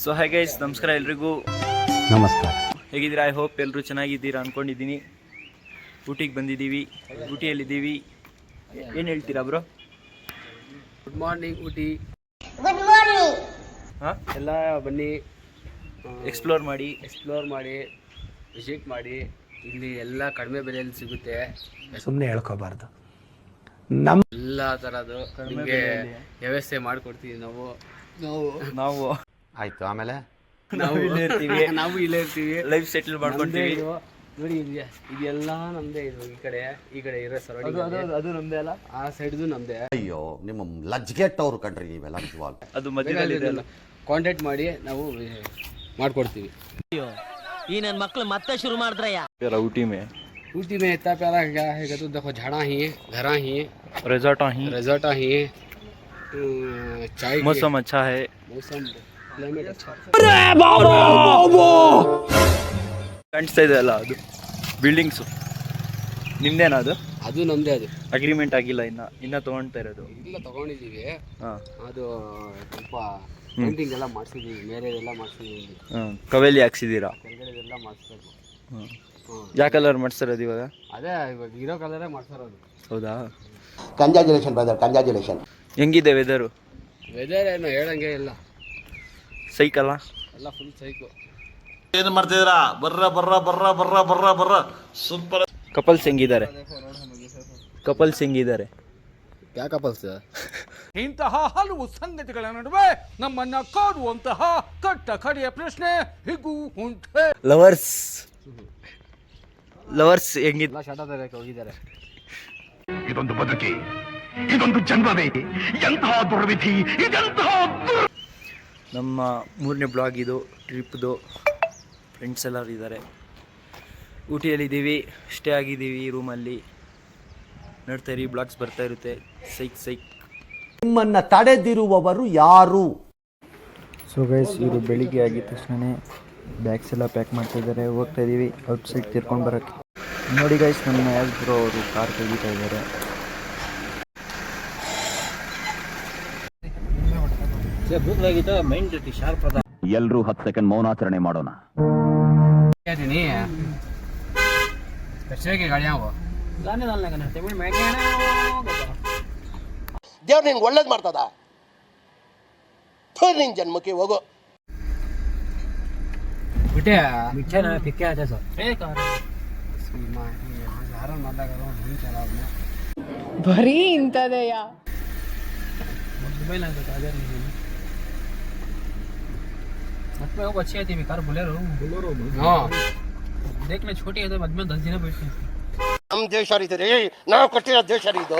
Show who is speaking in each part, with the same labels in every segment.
Speaker 1: So hi guys, ನಮಸ್ಕಾರ ಎಲ್ರಿಗೂ.
Speaker 2: ನಮಸ್ಕಾರ.
Speaker 1: ಹೇಗಿದ್ದೀರಾ? ಐ ಹೋಪ್ ಎಲ್ಲರೂ ಚೆನ್ನಾಗಿದ್ದೀರಾ ಅಂದ್ಕೊಂಡಿದ್ದೀನಿ. ಊಟಿಗೆ ಬಂದಿದ್ದೀವಿ. ಊಟಿಯಲ್ಲಿದ್ದೀವಿ. ಏನು ಹೇಳ್ತೀರಾ ಬ್ರೋ?
Speaker 3: Good morning Ooty.
Speaker 1: ಹಾಂ,
Speaker 3: ಎಲ್ಲ ಬನ್ನಿ,
Speaker 1: ಎಕ್ಸ್ಪ್ಲೋರ್ ಮಾಡಿ
Speaker 3: ವಿಸಿಟ್ ಮಾಡಿ. ಇಲ್ಲಿ ಎಲ್ಲ ಕಡಿಮೆ ಬೆಲೆಯಲ್ಲಿ ಸಿಗುತ್ತೆ.
Speaker 2: ಸುಮ್ಮನೆ ಹೇಳ್ಕೋಬಾರ್ದು.
Speaker 3: ಎಲ್ಲ ಥರದ್ದು ನಿಮಗೆ ವ್ಯವಸ್ಥೆ ಮಾಡಿಕೊಡ್ತೀವಿ ನಾವು
Speaker 2: ಆಯ್ತು. ಆಮೇಲೆ
Speaker 1: ನಾವು ಇಲ್ಲೇ ಇರ್ತೀವಿ.
Speaker 3: ನಾವು ಇಲ್ಲೇ ಇರ್ತೀವಿ,
Speaker 1: ಲೈಫ್ ಸೆಟಲ್ ಮಾಡ್ಕೊಳ್ತೀವಿ.
Speaker 3: ನೋಡಿ ಇದೆಲ್ಲ ನಮ್ದೇ. ಇದು ಈ ಕಡೆ ಇರೋ ಸರೌಂಡಿಂಗ್
Speaker 1: ಅದು ನಮ್ದೇ ಅಲ್ಲ,
Speaker 3: ಆ ಸೈಡ್ದು ನಮ್ದೇ.
Speaker 2: ಅಯ್ಯೋ, ನಿಮ್ಮ ಲಜ್ಗೆಟ್ಟವ್ರು ಕಣ್ರಿ ನೀವೆಲ್ಲ ನಿಜವಾಗ್.
Speaker 1: ಅದು ಮಧ್ಯದಲ್ಲಿ ಇದೆ ಅಲ್ಲ.
Speaker 3: ಕಾಂಟ್ಯಾಕ್ಟ್ ಮಾಡಿ ನಾವು ಮಾಡ್ಕೊಡ್ತೀವಿ.
Speaker 4: ಈ ನನ್ನ ಮಕ್ಳು ಮತ್ತೆ ಶುರು ಮಾಡಿದ್ರಯ್ಯ.
Speaker 1: ಊಟಿ में
Speaker 3: इतना प्यारा क्या है कि तो देखो, झाड़ा ही है, घरा ही है,
Speaker 1: रिजॉर्ट
Speaker 3: ही है, चाय
Speaker 1: मौसम अच्छा है.
Speaker 3: मौसम क्लाइमेट अच्छा है.
Speaker 1: ಕಾಣಿಸ್ತಾ ಇದೆ ಅಲ್ಲ, ಅದು ಬಿಲ್ಡಿಂಗ್ಸು ನಿಮ್ದೇನಾ? ಅದು
Speaker 3: ನಮ್ದೇ. ಅದು
Speaker 1: ಅಗ್ರಿಮೆಂಟ್ ಆಗಿಲ್ಲ, ಇನ್ನ ತಗೊಳ್ತಾ ಇರೋದು.
Speaker 3: ಇಲ್ಲ, ತಗೊಂಡಿದ್ದೀವಿ.
Speaker 1: ಹಾಂ,
Speaker 3: ಅದು ಸ್ವಲ್ಪ ಪೇಂಟಿಂಗ್ ಎಲ್ಲ ಮಾಡಿಸಿದ್ದೀವಿ, ಮೇಲೆ ಎಲ್ಲ ಮಾಡಿಸಿದ್ದೀವಿ.
Speaker 1: ಕವೆಲಿ ಹಾಕ್ಸಿದ್ದೀರಾ?
Speaker 3: ಕೆಳಗಡೆದೆಲ್ಲ ಮಾಡಿಸ್ಬೇಕು.
Speaker 1: ಯಾವ ಕಲರ್ ಮಾಡಿಸಿರೋದು ಇವಾಗ?
Speaker 3: ಅದೇ ಇವಾಗ ಇರೋ ಕಲರೇ ಮಾಡ್ಸಿರೋದು.
Speaker 1: ಹೌದಾ?
Speaker 2: Congratulation brother, congratulation.
Speaker 1: ಹೆಂಗಿದೆ ವೆದರು?
Speaker 3: ವೆದರ್ ಏನು ಹೇಳಂಗೆ ಇಲ್ಲ,
Speaker 1: ಸೈಕಲ್ಲ
Speaker 3: ಎಲ್ಲ ಫುಲ್ ಸೈಕು.
Speaker 5: ಏನು ಮಾಡ್ತಿದ್ದೀರಾ? ಬರ್ರ ಸೂಪರ್.
Speaker 1: ಕಪಲ್ಸ್ ಹೆಂಗಿದ್ದಾರೆ?
Speaker 3: ಯಾಕಪ್ಪ
Speaker 6: ಇಂತಹ ಹಲವು ಸಂಗತಿಗಳ ನಡುವೆ ನಮ್ಮನ್ನ ಕಾಡುವಂತಹ ಕಟ್ಟ ಕಡೆಯ ಪ್ರಶ್ನೆ ಹೀಗೂ ಉಂಟೆ.
Speaker 1: ಲವರ್ಸ್ ಹೆಂಗಿದ್?
Speaker 3: ಎಲ್ಲ ಶಾಟ ತರಕ್ಕೆ ಹೋಗಿದ್ದಾರೆ.
Speaker 7: ಇದೊಂದು ಬದುಕಿ, ಇದೊಂದು ಜನ್ಮವೇ, ಎಂತಹ ದುರ್ವಿಧಿ, ಇದೆಂತಹ
Speaker 1: ನಮ್ಮ 3ನೇ ಬ್ಲಾಗ್ ಇದು, ಟ್ರಿಪ್ದು. ಫ್ರೆಂಡ್ಸ್ ಎಲ್ಲರೂ ಇದ್ದಾರೆ. ಊಟಿಯಲ್ಲಿದ್ದೀವಿ, ಸ್ಟೇ ಆಗಿದ್ದೀವಿ ರೂಮಲ್ಲಿ. ನೋಡ್ತಾ ಇರಿ, ಬ್ಲಾಗ್ಸ್ ಬರ್ತಾ ಇರುತ್ತೆ. ಸೈಕ್
Speaker 2: ನಿಮ್ಮನ್ನ ತಡೆದಿರುವವರು ಯಾರು?
Speaker 1: ಸೊ ಗೈಸ್, ಇವರು ಬೆಳಿಗ್ಗೆ ಆಗಿದ ತಕ್ಷಣ ಬ್ಯಾಗ್ಸ್ ಎಲ್ಲ ಪ್ಯಾಕ್ ಮಾಡ್ತಾಯಿದ್ದಾರೆ. ಹೋಗ್ತಾ ಇದ್ದೀವಿ ಔಟ್ಸೈಡ್ ತಿರ್ಕೊಂಡು ಬರೋಕ್ಕೆ. ನೋಡಿ ಗೈಸ್, ನಮ್ಮ ಯಾಸ್ ಬ್ರೋ ಅವರು ಕಾರ್ ತೆಗಿತಾ ಇದ್ದಾರೆ.
Speaker 7: ಎಲ್ರೂ 10 ಸೆಕೆಂಡ್ ಮೌನಾಚರಣೆ ಮಾಡೋಣ.
Speaker 2: ದೇವ್ರು ನಿನ್ಗೆ ಒಳ್ಳೇದು ಮಾಡ್ತದ? ನಿನ್ ಜನ್ಮಕ್ಕೆ ಹೋಗೋ.
Speaker 8: ಬರೀ ಇಂಥದೆಯಾ?
Speaker 4: अच्छी आती है कार, बोलेरो देखने छोटी है तो बाद में 10 दिन बैठती है.
Speaker 2: ನಮ್ಮ ದೇಶ ಇದು ರೀ, ನಾವು ಕಟ್ಟಿರೋ ದೇಶ ಇದು.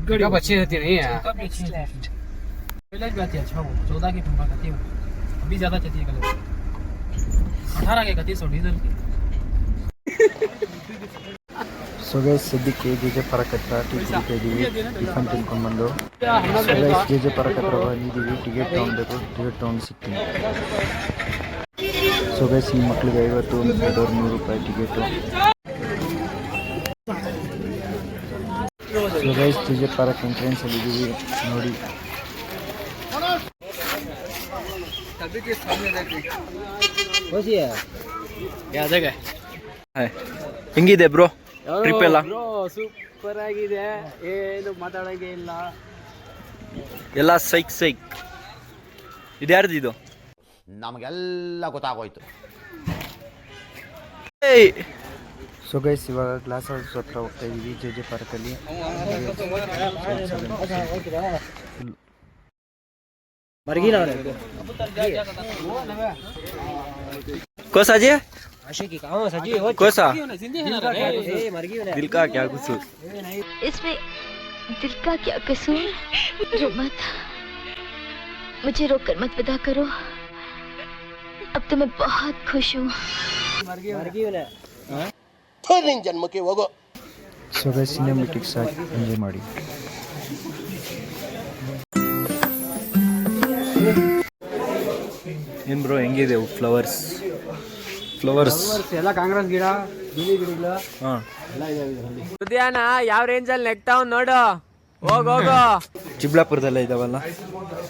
Speaker 3: कब अच्छी रहती नहीं है?
Speaker 4: कब अच्छी है? मिलेज भी आती है. अच्छा, वो 14 की पंपा करती है, अभी ज़्यादा चलती है कलर. 18 के 3100 डीजल की.
Speaker 1: ಸೊ ಗೈಸ್, ಸದ್ಯಕ್ಕೆ ಜೆ ಪರಕ್ ಹತ್ರ ಟೀ ಕುಡಿತಾ ಇದ್ದೀವಿ. ಟಿಫನ್ ತಿನ್ಕೊಂಡು ಬಂದು ಸೊ ಗೈಸ್, ಜೆ ಪರಕ್ ಹತ್ರ ಬಂದಿದ್ದೀವಿ. ಟಿಕೆಟ್ ತೊಗೊಳ್ಬೇಕು, ಟಿಕೆಟ್ ತೊಗೊಂಡು ಸಿಗ್ತೀನಿ. ಸೊ ಗೈಸ್, ಈ ಮಕ್ಕಳಿಗೆ 50, ದೊಡ್ಡವ್ರು 100 ರೂಪಾಯಿ ticket. So guys, J park ಎಂಟ್ರೆನ್ಸಲ್ಲಿ ಇದ್ದೀವಿ ನೋಡಿ. ಹೆಂಗಿದೆ ಬ್ರೋ ಟ್ರಿಪ್ ಎಲ್ಲ?
Speaker 3: ಸೂಪರ್ ಆಗಿದೆ, ಏನು ಮಾತಾಡೋಂಗೆ ಇಲ್ಲ.
Speaker 1: ಎಲ್ಲ ಸೈಕ್. ಇದು ಯಾರ್ದು? ಇದು
Speaker 2: ನಮಗೆಲ್ಲ ಗೊತ್ತಾಗೋಯ್ತು.
Speaker 1: ಸೊ ಗೈಸ್, ಇವಾಗ ಗ್ಲಾಸ್ ಹೌಸ್ ಹತ್ರ ಹೋಗ್ತಾ ಇದ್ದೀವಿ. ಜೆ ಪಾರ್ಕಲ್ಲಿ कोसा जी, कोसा दिल का क्या कसूर?
Speaker 9: इसमें दिल का क्या कसूर? रो मत, मुझे रोककर मत विदा करो. अब तो मैं बहुत खुश हूँ.
Speaker 2: ನಿನ್ ಜನ್ಮಕ್ಕೆ ಹೋಗೋ.
Speaker 1: ಸೊ ಗೈಸ್, ಸಿನಿಮ್ಯಾಟಿಕ್ಸ್ ಆಗಿ ಎಂಜಾಯ್ ಮಾಡಿ. ಏನು ಬ್ರೋ, ಹೆಂಗಿದೆ ಫ್ಲವರ್ಸ್
Speaker 3: ಎಲ್ಲ ಕಾಂಗ್ರೆಸ್ ಗಿಡ, ಬಿಳಿ ಗಿಡಗಳು
Speaker 1: ಹಾಂ
Speaker 3: ಎಲ್ಲ ಇದೆ ಇದರಲ್ಲಿ.
Speaker 4: ಉದ್ಯಾನ ಯಾವ ರೇಂಜಲ್ಲಿ ನೆಗ್ತಾವ್ ನೋಡು.
Speaker 1: ಚಿಬ್ಲಾಪುರದಲ್ಲೇ ಇದಾವಲ್ಲ.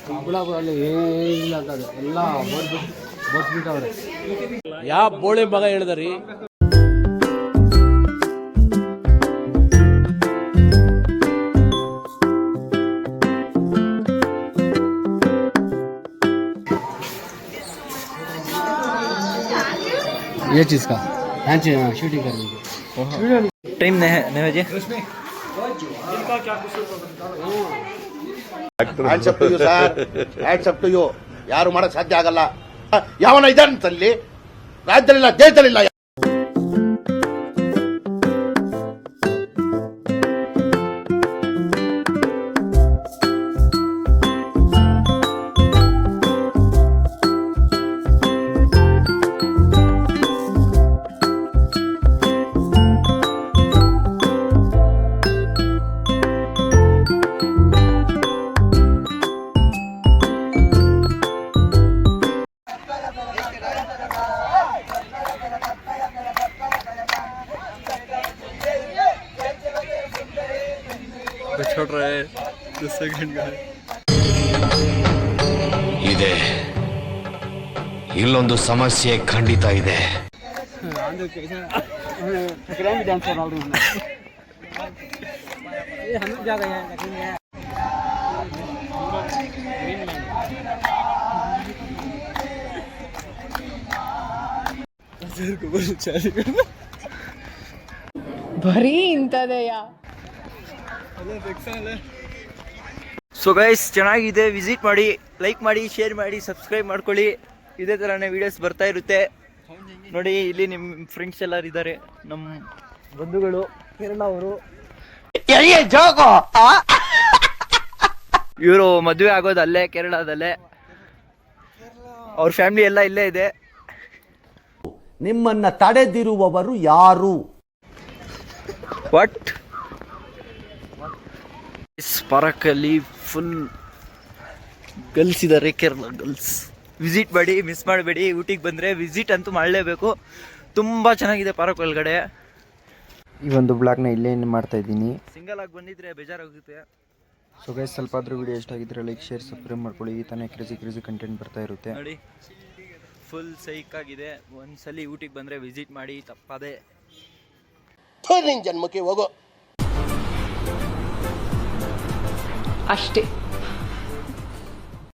Speaker 3: ಚಿಕ್ಕಬಳ್ಳಾಪುರಲ್ಲಿ ಏನಿಲ್ಲ ಅಂತ ಅದು ಎಲ್ಲ ಬಸ್ಬಿಟ್ಟವ್ರೆ.
Speaker 6: ಯಾವ ಬೋಳಿ ಮಗ ಹೇಳಿದ್ರಿ?
Speaker 3: ये चीज़ का शूटिंग करने की
Speaker 1: ಟೈಮ್ ನೇಹಜಿ
Speaker 2: hands up to you sir, hands up to you. ಯಾರು ಮಾಡಕ್ ಸಾಧ್ಯ ಆಗಲ್ಲ. ಯಾವನ ಇದಂತಲ್ಲಿ ರಾಜ್ಯದಲ್ಲಿಲ್ಲ, ದೇಶದಲ್ಲಿಲ್ಲ.
Speaker 10: ಇದೆ, ಇಲ್ಲೊಂದು ಸಮಸ್ಯೆ ಖಂಡಿತ ಇದೆ.
Speaker 8: ಬರೀ ಇಂಥದೆಯಾ?
Speaker 1: ಸೊ ಗೈಸ್, ಚೆನ್ನಾಗಿದೆ. ವಿಸಿಟ್ ಮಾಡಿ, ಲೈಕ್ ಮಾಡಿ, ಶೇರ್ ಮಾಡಿ, ಸಬ್ಸ್ಕ್ರೈಬ್ ಮಾಡ್ಕೊಳ್ಳಿ. ಇದೇ ಥರನೇ ವೀಡಿಯೋಸ್ ಬರ್ತಾ ಇರುತ್ತೆ ನೋಡಿ. ಇಲ್ಲಿ ನಿಮ್ಮ ಫ್ರೆಂಡ್ಸ್ ಎಲ್ಲರೂ ಇದ್ದಾರೆ, ನಮ್ಮ ಬಂಧುಗಳು ಕೇರಳ ಅವರು. ಇವರು ಮದುವೆ ಆಗೋದು ಅಲ್ಲೇ ಕೇರಳದಲ್ಲೇ, ಅವ್ರ ಫ್ಯಾಮಿಲಿ ಎಲ್ಲ ಇಲ್ಲೇ ಇದೆ.
Speaker 2: ನಿಮ್ಮನ್ನ ತಡೆದಿರುವವರು ಯಾರು?
Speaker 1: ವಾಟ್ ಪಾರ್ಕಲ್ಲಿ ಫುಲ್ ಗರ್ಲ್ಸ್ ಇದ್ದಾರೆ, ಕೇರಳ ಗರ್ಲ್ಸ್. ವಿಸಿಟ್ ಮಾಡಿ, ಮಿಸ್ ಮಾಡಬೇಡಿ. ಊಟಿಗೆ ಬಂದರೆ ವಿಸಿಟ್ ಅಂತೂ ಮಾಡಲೇಬೇಕು. ತುಂಬ ಚೆನ್ನಾಗಿದೆ ಪಾರ್ಕ್ ಒಳಗಡೆ. ಈ ಒಂದು ಬ್ಲಾಗ್ನ ಇಲ್ಲೇ ಮಾಡ್ತಾ ಇದ್ದೀನಿ. ಸಿಂಗಲ್ ಆಗಿ ಬಂದಿದ್ರೆ ಬೇಜಾರಾಗುತ್ತೆ. ಸೊ ಗೈಸ್, ಸ್ವಲ್ಪ ಆದರೂ ವಿಡಿಯೋ ಇಷ್ಟ ಆಗಿದ್ರೆ ಲೈಕ್, ಶೇರ್, ಸಬ್ಸ್ಕ್ರೈಬ್ ಮಾಡ್ಕೊಳ್ಳಿ. ಈ ತಾನೇ ಕ್ರೇಜಿ ಕಂಟೆಂಟ್ ಬರ್ತಾ ಇರುತ್ತೆ ನೋಡಿ. ಫುಲ್ ಸೈಕ್ ಆಗಿದೆ. ಒಂದ್ಸಲಿ ಊಟಿಗೆ ಬಂದರೆ ವಿಸಿಟ್ ಮಾಡಿ, ತಪ್ಪದೆ.
Speaker 2: ನಿನ್ ಜನ್ಮಕ್ಕೆ ಹೋಗೋ
Speaker 8: ಅಷ್ಟೇ.